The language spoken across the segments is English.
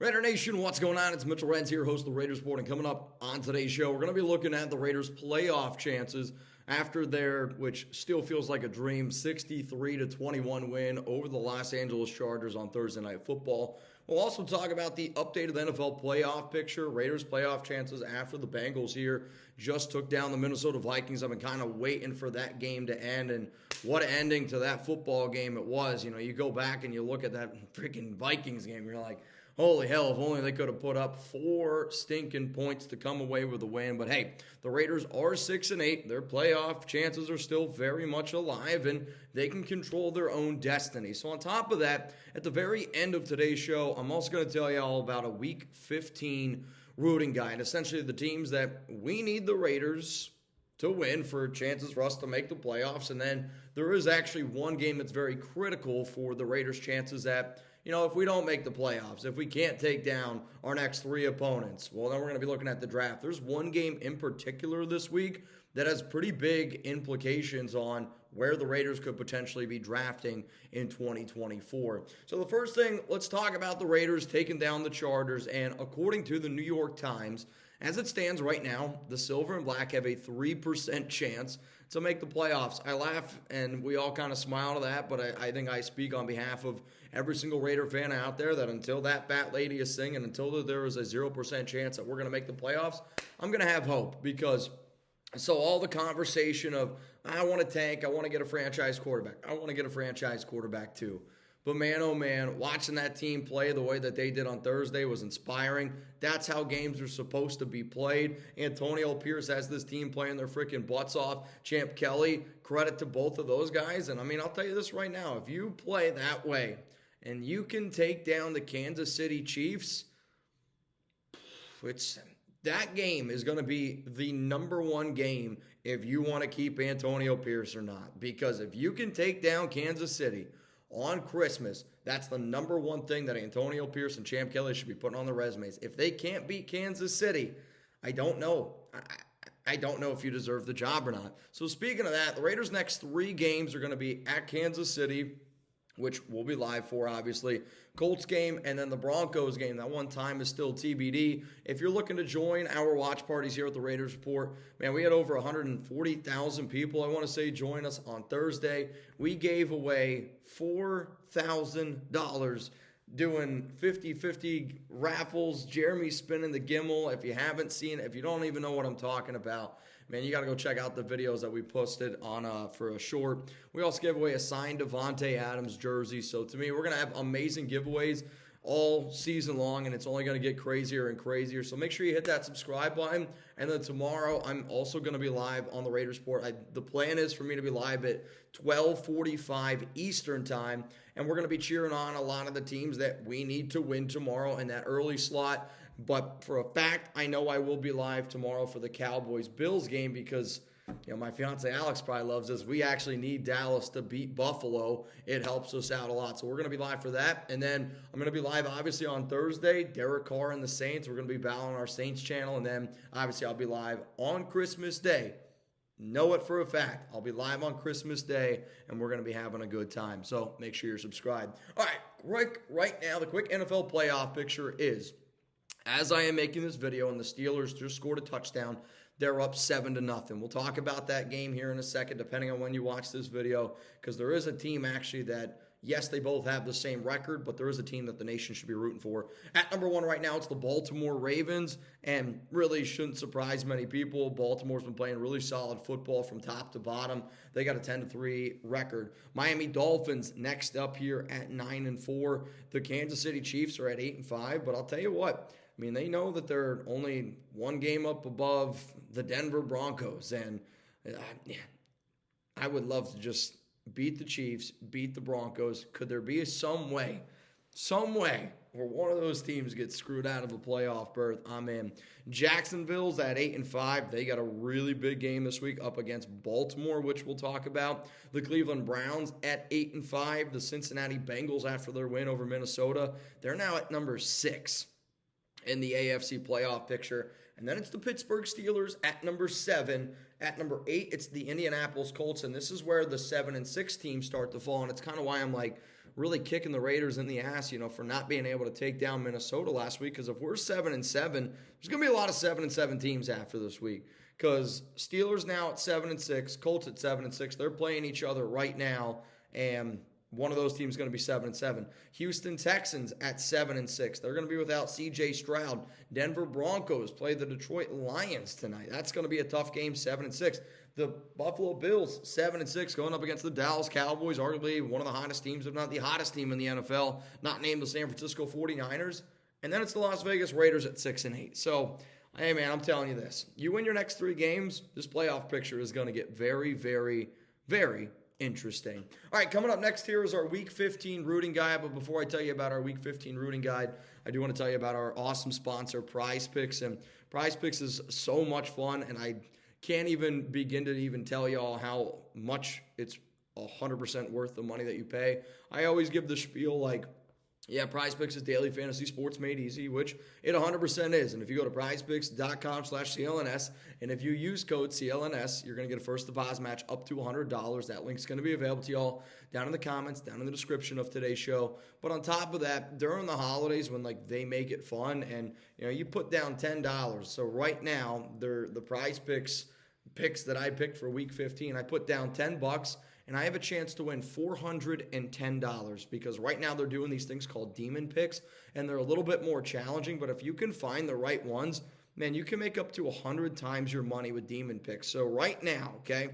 Raider Nation, what's going on? It's Mitchell Renz here, host of the Raiders Report, and coming up on today's show, we're going to be looking at the Raiders' playoff chances after their, which still feels like a dream, 63-21 win over the Los Angeles Chargers on Thursday Night Football. We'll also talk about the updated NFL playoff picture, Raiders' playoff chances after the Bengals here just took down the Minnesota Vikings. I've been kind of waiting for that game to end, and what an ending to that football game it was. You know, you go back and you look at that freaking Vikings game, you're like, holy hell, if only they could have put up 4 stinking points to come away with a win. But hey, the Raiders are 6-8. Their playoff chances are still very much alive, and they can control their own destiny. So on top of that, at the very end of today's show, I'm also going to tell you all about a Week 15 rooting guide. Essentially, the teams that we need the Raiders to win for chances for us to make the playoffs. And then there is actually one game that's very critical for the Raiders' chances that, you know, if we don't make the playoffs, if we can't take down our next 3 opponents, well, then we're going to be looking at the draft. There's one game in particular this week that has pretty big implications on where the Raiders could potentially be drafting in 2024. So the first thing, let's talk about the Raiders taking down the Chargers. And according to the New York Times, as it stands right now, the Silver and Black have a 3% chance to make the playoffs. I laugh, and we all kind of smile to that, but I think I speak on behalf of every single Raider fan out there that until that fat lady is singing, until there is a 0% chance that we're going to make the playoffs, I'm going to have hope. Because so all the conversation of, I want to tank, I want to get a franchise quarterback, I want to get a franchise quarterback too. But man, oh man, watching that team play the way that they did on Thursday was inspiring. That's how games are supposed to be played. Antonio Pierce has this team playing their freaking butts off. Champ Kelly, credit to both of those guys. And I mean, I'll tell you this right now. If you play that way and you can take down the Kansas City Chiefs, that game is going to be the number one game if you want to keep Antonio Pierce or not. Because if you can take down Kansas City on Christmas, that's the number one thing that Antonio Pierce and Champ Kelly should be putting on their resumes. If they can't beat Kansas City, I don't know. I don't know if you deserve the job or not. So speaking of that, the Raiders' next 3 games are going to be at Kansas City, which we'll be live for, obviously. Colts game, and then the Broncos game. That one time is still TBD. If you're looking to join our watch parties here at the Raiders Report, man, we had over 140,000 people, I want to say, join us on Thursday. We gave away $4,000 doing 50-50 raffles. Jeremy spinning the gimbal. If you haven't seen it, if you don't even know what I'm talking about, man, you got to go check out the videos that we posted on for a short. We also gave away a signed Devontae Adams jersey. So to me, we're going to have amazing giveaways all season long, and it's only going to get crazier and crazier. So make sure you hit that subscribe button. And then tomorrow, I'm also going to be live on the Raiders Report. The plan is for me to be live at 12:45 Eastern time, and we're going to be cheering on a lot of the teams that we need to win tomorrow in that early slot. But for a fact, I know I will be live tomorrow for the Cowboys-Bills game because, you know, my fiance Alex probably loves this. We actually need Dallas to beat Buffalo. It helps us out a lot. So we're going to be live for that. And then I'm going to be live, obviously, on Thursday. Derek Carr and the Saints. We're going to be battling our Saints channel. And then, obviously, I'll be live on Christmas Day. Know it for a fact. I'll be live on Christmas Day, and we're going to be having a good time. So make sure you're subscribed. All right, right now, the quick NFL playoff picture is, as I am making this video, and the Steelers just scored a touchdown, they're up 7-0. We'll talk about that game here in a second, depending on when you watch this video, because there is a team actually that, yes, they both have the same record, but there is a team that the nation should be rooting for. At number 1 right now, it's the Baltimore Ravens, and really shouldn't surprise many people. Baltimore's been playing really solid football from top to bottom. They got a 10-3 record. Miami Dolphins next up here at 9-4. The Kansas City Chiefs are at 8-5, but I'll tell you what, I mean, they know that they're only one game up above the Denver Broncos, and I would love to just beat the Chiefs, beat the Broncos. Could there be some way where one of those teams gets screwed out of a playoff berth? I'm in. Jacksonville's at 8-5. They got a really big game this week up against Baltimore, which we'll talk about. The Cleveland Browns at 8-5. The Cincinnati Bengals, after their win over Minnesota, they're now at number 6 in the AFC playoff picture. And then it's the Pittsburgh Steelers at number 7. At number 8, it's the Indianapolis Colts. And this is where the 7 and 6 teams start to fall. And it's kind of why I'm like, really kicking the Raiders in the ass, for not being able to take down Minnesota last week. Because if we're 7-7, there's going to be a lot of 7-7 teams after this week. Because Steelers now at 7-6, Colts at 7-6. They're playing each other right now, and one of those teams is going to be 7-7. Houston Texans at 7-6. They're going to be without C.J. Stroud. Denver Broncos play the Detroit Lions tonight. That's going to be a tough game, 7-6. The Buffalo Bills, 7-6, going up against the Dallas Cowboys, arguably one of the hottest teams, if not the hottest team in the NFL, not named the San Francisco 49ers. And then it's the Las Vegas Raiders at 6-8. So, hey, man, I'm telling you this. You win your next 3 games, this playoff picture is going to get very, very, very interesting. All right, coming up next here is our Week 15 rooting guide. But before I tell you about our Week 15 rooting guide, I do want to tell you about our awesome sponsor, PrizePicks. And PrizePicks is so much fun, and I can't even begin to even tell y'all how much it's 100% worth the money that you pay. I always give the spiel like, yeah, PrizePicks is daily fantasy sports made easy, which it 100% is. And if you go to prizepicks.com/CLNS, and if you use code CLNS, you're going to get a first deposit match up to $100. That link's going to be available to y'all down in the comments, down in the description of today's show. But on top of that, during the holidays when they make it fun, and you put down $10. So right now, the PrizePicks picks that I picked for Week 15, I put down $10. And I have a chance to win $410 because right now they're doing these things called demon picks, and they're a little bit more challenging. But if you can find the right ones, man, you can make up to 100 times your money with demon picks. So right now, okay,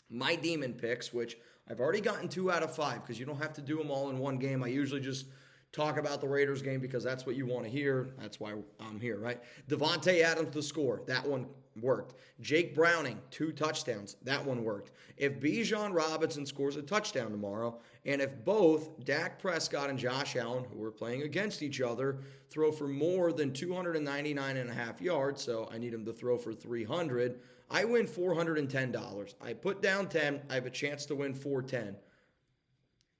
my demon picks, which I've already gotten 2 out of 5 because you don't have to do them all in one game. I usually just talk about the Raiders game because that's what you want to hear. That's why I'm here, right? Devontae Adams to score. That one worked. Jake Browning, 2 touchdowns. That one worked. If Bijan Robinson scores a touchdown tomorrow, and if both Dak Prescott and Josh Allen, who are playing against each other, throw for more than 299.5 yards, so I need them to throw for 300, I win $410. I put down 10. I have a chance to win $410.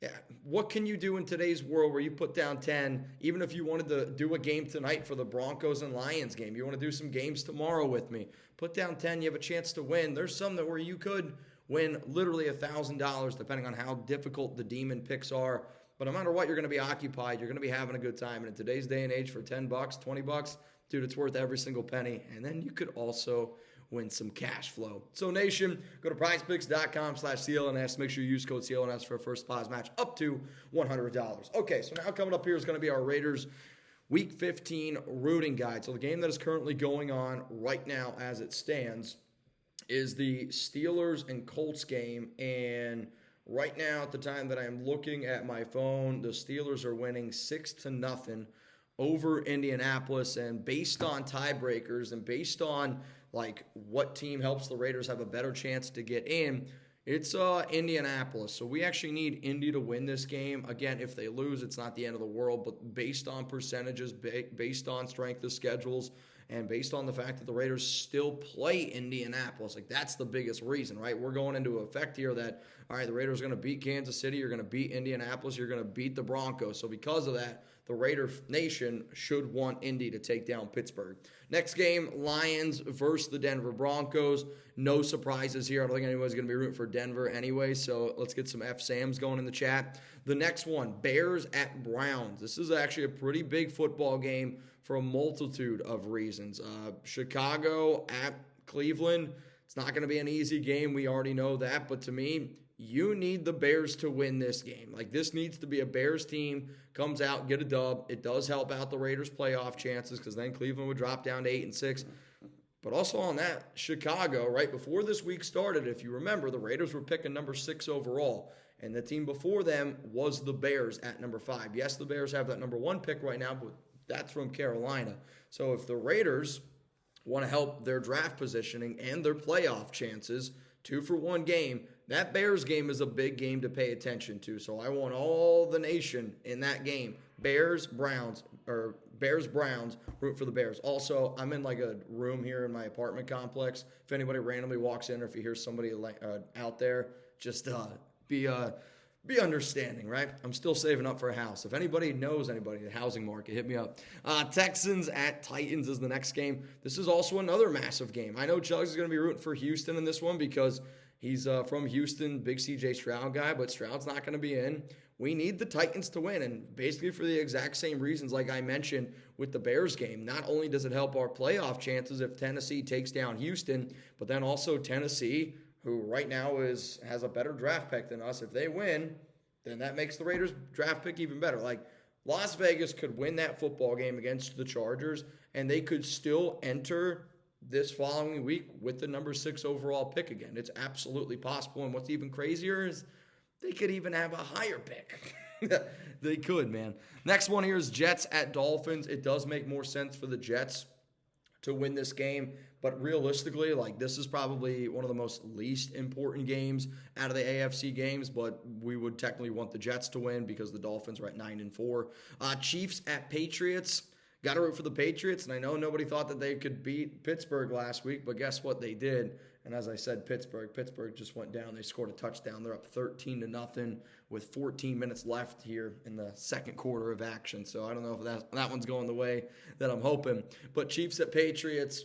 Yeah, what can you do in today's world where you put down 10, even if you wanted to do a game tonight for the Broncos and Lions game? You want to do some games tomorrow with me? Put down 10, you have a chance to win. There's some where you could win literally $1,000 depending on how difficult the demon picks are. But no matter what, you're going to be occupied. You're going to be having a good time. And in today's day and age, for $10, $20, dude, it's worth every single penny. And then you could also win some cash flow. So, Nation, go to prizepicks.com/CLNS. Make sure you use code CLNS for a first deposit match up to $100. Okay, so now coming up here is going to be our Raiders Week 15 rooting guide. So the game that is currently going on right now as it stands is the Steelers and Colts game. And right now, at the time that I'm looking at my phone, the Steelers are winning 6-0 over Indianapolis. And based on tiebreakers and based on what team helps the Raiders have a better chance to get in, it's Indianapolis. So we actually need Indy to win this game. Again, if they lose, it's not the end of the world, but based on percentages, based on strength of schedules, and based on the fact that the Raiders still play Indianapolis, that's the biggest reason, right? We're going into effect here that, all right, the Raiders are going to beat Kansas City, you're going to beat Indianapolis, you're going to beat the Broncos. So because of that, the Raider Nation should want Indy to take down Pittsburgh. Next game, Lions versus the Denver Broncos. No surprises here. I don't think anyone's going to be rooting for Denver anyway, so let's get some F-Sams going in the chat. The next one, Bears at Browns. This is actually a pretty big football game for a multitude of reasons. Chicago at Cleveland. It's not going to be an easy game. We already know that, but to me, you need the Bears to win this game. This needs to be a Bears team, comes out, get a dub. It does help out the Raiders' playoff chances because then Cleveland would drop down to 8-6. But also on that, Chicago, right before this week started, if you remember, the Raiders were picking number 6 overall. And the team before them was the Bears at number 5. Yes, the Bears have that number 1 pick right now, but that's from Carolina. So if the Raiders want to help their draft positioning and their playoff chances, 2-for-1 game, that Bears game is a big game to pay attention to. So I want all the nation in that game. Bears-Browns, root for the Bears. Also, I'm in a room here in my apartment complex. If anybody randomly walks in or if you hear somebody out there, just be understanding, right? I'm still saving up for a house. If anybody knows anybody in the housing market, hit me up. Texans at Titans is the next game. This is also another massive game. I know Chugs is going to be rooting for Houston in this one because he's from Houston, big C.J. Stroud guy, but Stroud's not going to be in. we need the Titans to win, and basically for the exact same reasons like I mentioned with the Bears game. Not only does it help our playoff chances if Tennessee takes down Houston, but then also Tennessee, who right now has a better draft pick than us, if they win, then that makes the Raiders draft pick even better. Like, Las Vegas could win that football game against the Chargers, and they could still enter this following week with the number 6 overall pick again. It's absolutely possible, and what's even crazier is they could even have a higher pick. They could, man. Next one here is Jets at Dolphins. It does make more sense for the Jets to win this game, but realistically, like, this is probably one of the most least important games out of the AFC games, but we would technically want the Jets to win because the Dolphins are at 9-4. Chiefs at Patriots. Got to root for the Patriots, and I know nobody thought that they could beat Pittsburgh last week, but guess what? They did. And as I said, Pittsburgh just went down. They scored a touchdown. They're up 13-0 with 14 minutes left here in the second quarter of action. So I don't know if that one's going the way that I'm hoping. But Chiefs at Patriots,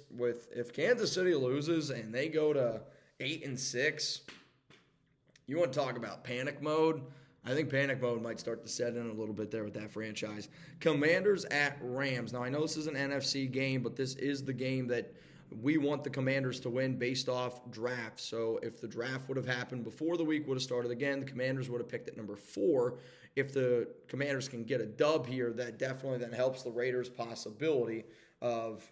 if Kansas City loses and they go to 8-6, you want to talk about panic mode? I think panic mode might start to set in a little bit there with that franchise. Commanders at Rams. Now, I know this is an NFC game, but this is the game that we want the Commanders to win based off draft. So if the draft would have happened before the week would have started again, the Commanders would have picked at number 4. If the Commanders can get a dub here, that definitely then helps the Raiders' possibility of,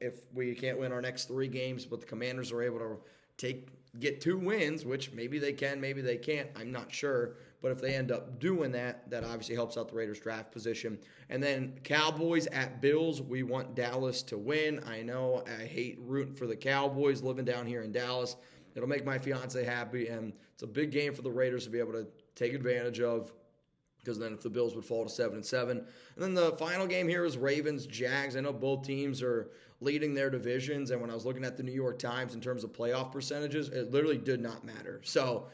if we can't win our next 3 games, but the Commanders are able to get 2 wins, which maybe they can, maybe they can't, I'm not sure. But if they end up doing that, that obviously helps out the Raiders' draft position. And then Cowboys at Bills, we want Dallas to win. I know I hate rooting for the Cowboys living down here in Dallas. It'll make my fiance happy, and it's a big game for the Raiders to be able to take advantage of, because then if the Bills would fall to 7-7. And then the final game here is Ravens-Jags. I know both teams are leading their divisions, and when I was looking at the New York Times in terms of playoff percentages, it literally did not matter. So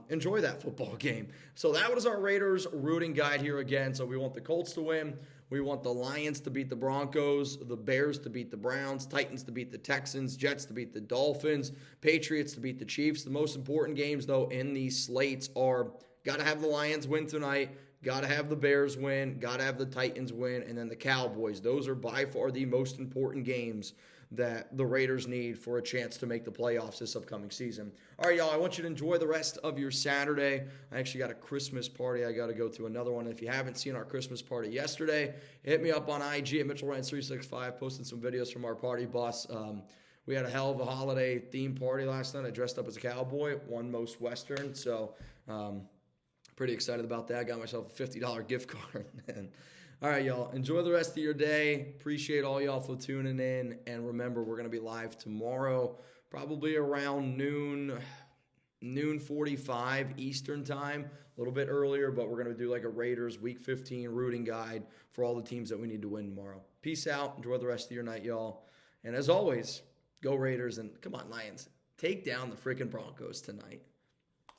enjoy that football game. So that was our Raiders rooting guide here again. So we want the Colts to win. We want the Lions to beat the Broncos, the Bears to beat the Browns, Titans to beat the Texans, Jets to beat the Dolphins, Patriots to beat the Chiefs. The most important games, though, in these slates are got to have the Lions win tonight, got to have the Bears win, got to have the Titans win, and then the Cowboys. Those are by far the most important games that the Raiders need for a chance to make the playoffs this upcoming season. All right, y'all, I want you to enjoy the rest of your Saturday. I actually got a Christmas party. I got to go to another one. If you haven't seen our Christmas party yesterday, hit me up on IG at Mitchell Renz 365, posted some videos from our party bus. We had a hell of a holiday theme party last night. I dressed up as a cowboy, won most Western, so pretty excited about that. I got myself a $50 gift card. All right, y'all. Enjoy the rest of your day. Appreciate all y'all for tuning in. And remember, we're going to be live tomorrow, probably around noon 45 Eastern time, a little bit earlier, but we're going to do like a Raiders Week 15 rooting guide for all the teams that we need to win tomorrow. Peace out. Enjoy the rest of your night, y'all. And as always, go Raiders, and come on, Lions. Take down the freaking Broncos tonight.